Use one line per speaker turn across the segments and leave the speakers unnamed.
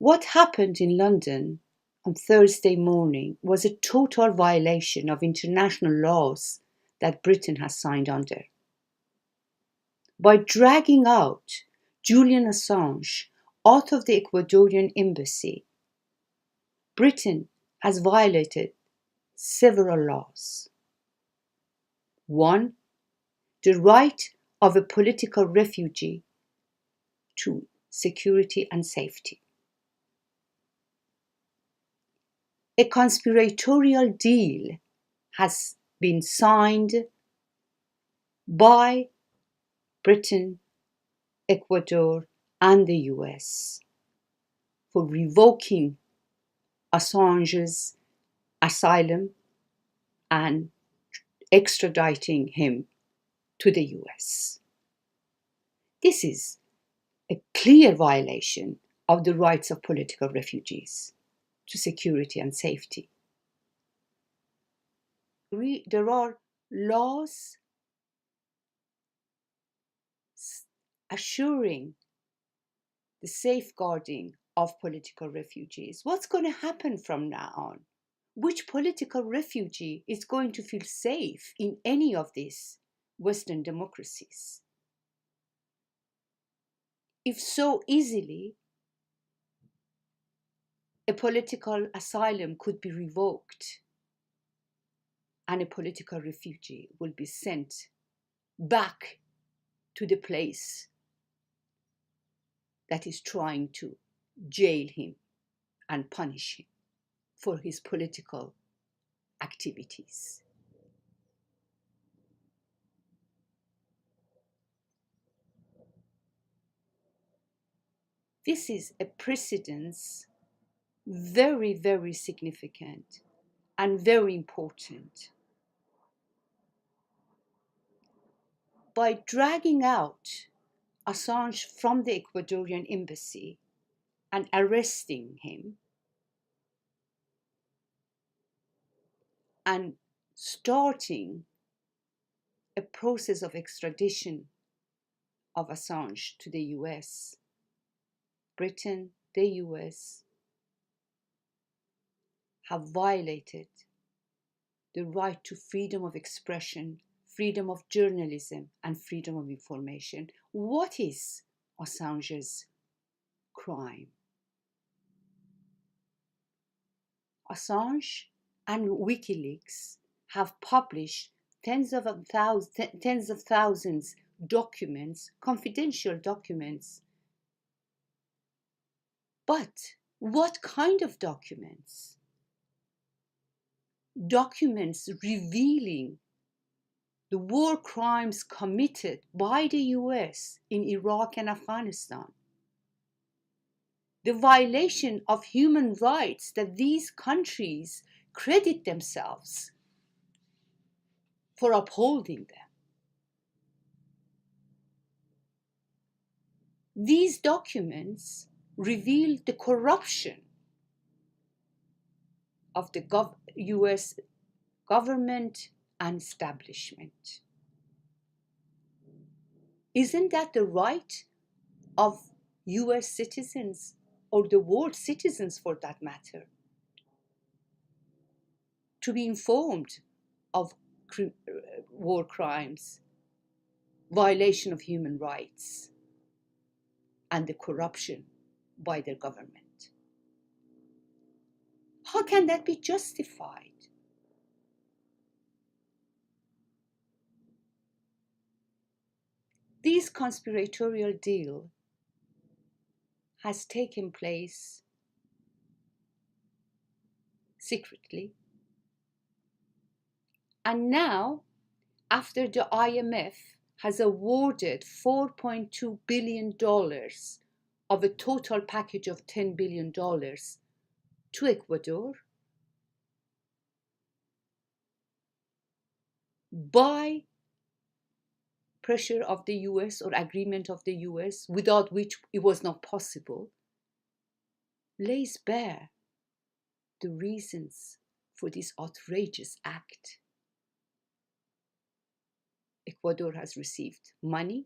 What happened in London on Thursday morning was a total violation of international laws that Britain has signed under. By dragging out Julian Assange out of the Ecuadorian embassy, Britain has violated several laws. One, the right of a political refugee to security and safety. A conspiratorial deal has been signed by Britain, Ecuador, and the US for revoking Assange's asylum and extraditing him to the US. This is a clear violation of the rights of political refugees to security and safety. There are laws assuring the safeguarding of political refugees. What's going to happen from now on? Which political refugee is going to feel safe in any of these Western democracies? If so easily a political asylum could be revoked and a political refugee will be sent back to the place that is trying to jail him and punish him for his political activities. This is a precedence very, very significant and very important. By dragging out Assange from the Ecuadorian embassy and arresting him and starting a process of extradition of Assange to the US, Britain, the US have violated the right to freedom of expression, freedom of journalism, and freedom of information. What is Assange's crime? Assange and WikiLeaks have published tens of thousands documents, confidential documents. But what kind of documents? Documents revealing the war crimes committed by the US in Iraq and Afghanistan, the violation of human rights that these countries credit themselves for upholding them. These documents reveal the corruption of the US government and establishment. Isn't that the right of US citizens, or the world citizens for that matter, to be informed of war crimes, violation of human rights, and the corruption by their government? How can that be justified? This conspiratorial deal has taken place secretly. And now, after the IMF has awarded $4.2 billion of a total package of $10 billion to Ecuador, by pressure of the US or agreement of the US, without which it was not possible, lays bare the reasons for this outrageous act. Ecuador has received money,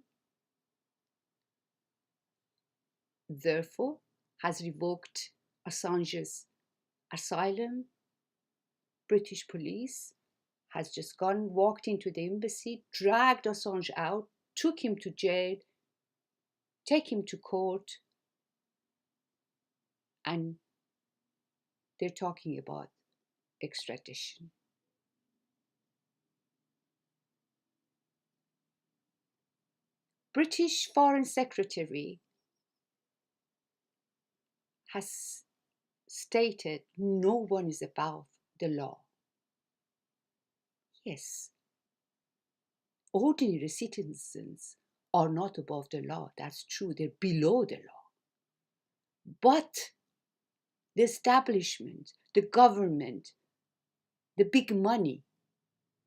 therefore has revoked Assange's asylum. British police has just walked into the embassy, dragged Assange out, took him to jail, take him to court, and they're talking about extradition. British Foreign Secretary has stated no one is above the law. Yes, ordinary citizens are not above the law. That's true. They're below the law. But the establishment, the government, the big money,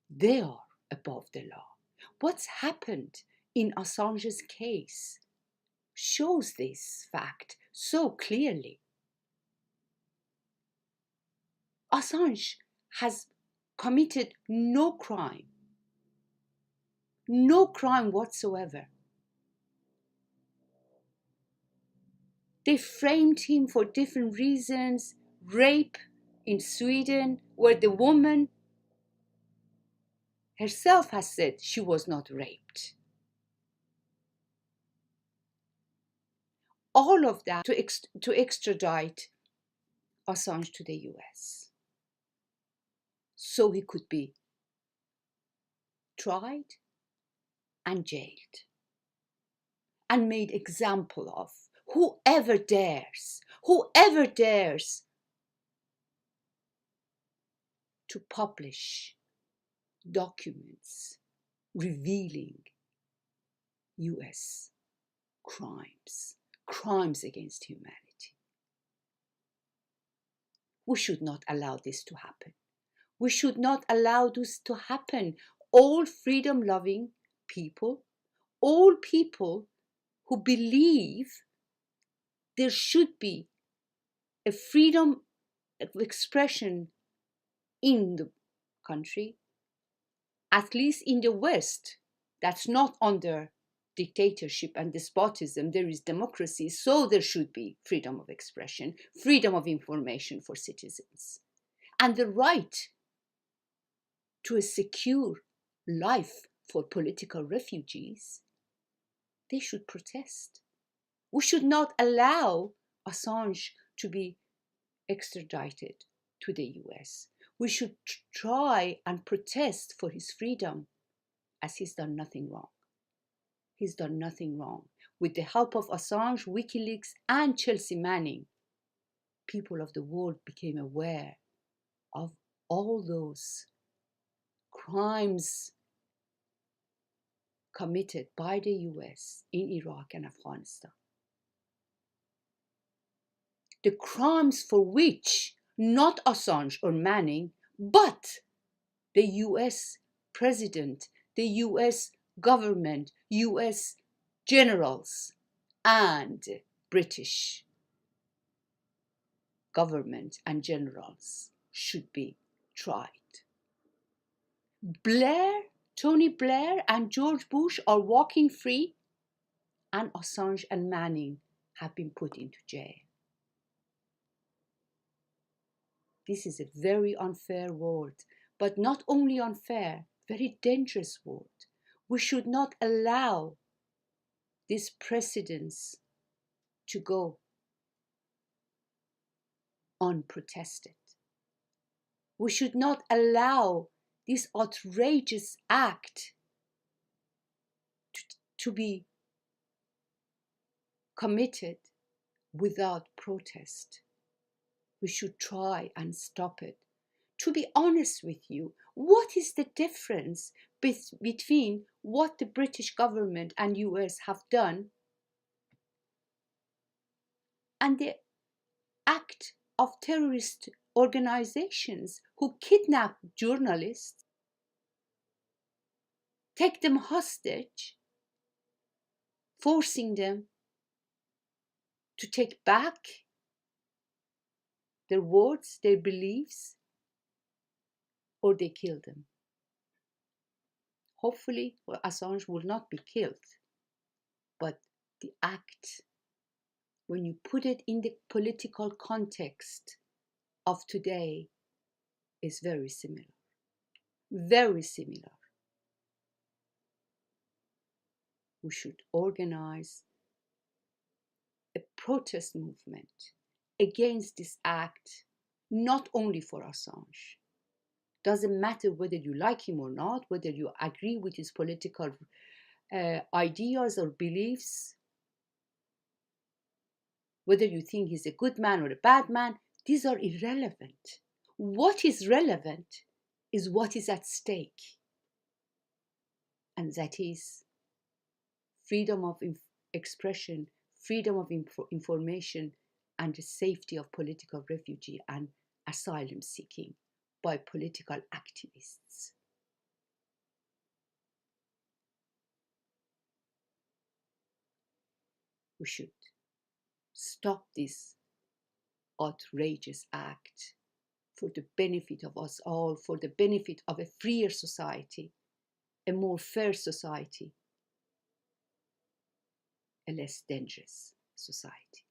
they are above the law. What's happened in Assange's case shows this fact so clearly. Assange has committed no crime whatsoever. They framed him for different reasons. Rape in Sweden, where the woman herself has said she was not raped. All of that to extradite Assange to the US so he could be tried and jailed and made example of. Whoever dares to publish documents revealing US crimes against humanity. We should not allow this to happen. We should not allow this to happen. All freedom-loving people, all people who believe there should be a freedom of expression in the country, at least in the West, that's not under dictatorship and despotism. There is democracy, so there should be freedom of expression, freedom of information for citizens, and the right to a secure life for political refugees. They should protest. We should not allow Assange to be extradited to the US. We should try and protest for his freedom, as he's done nothing wrong. He's done nothing wrong. With the help of Assange, WikiLeaks, and Chelsea Manning, people of the world became aware of all those crimes committed by the US in Iraq and Afghanistan. The crimes for which not Assange or Manning, but the US president, the US government, US generals, and British government and generals should be tried. Tony Blair and George Bush are walking free, and Assange and Manning have been put into jail. This is a very unfair world, but not only unfair, very dangerous world. We should not allow this precedence to go unprotested. We should not allow this outrageous act to be committed without protest. We should try and stop it. To be honest with you, what is the difference between what the British government and US have done and the act of terrorist organizations who kidnap journalists, take them hostage, forcing them to take back their words, their beliefs, or they kill them? Hopefully, Assange will not be killed, but the act when you put it in the political context of today, is very similar. Very similar. We should organize a protest movement against this act, not only for Assange. Doesn't matter whether you like him or not, whether you agree with his political ideas or beliefs, whether you think he's a good man or a bad man, these are irrelevant. What is relevant is what is at stake, and that is freedom of expression, freedom of information, and the safety of political refugee and asylum seeking by political activists. We should stop this outrageous act for the benefit of us all, for the benefit of a freer society, a more fair society, a less dangerous society.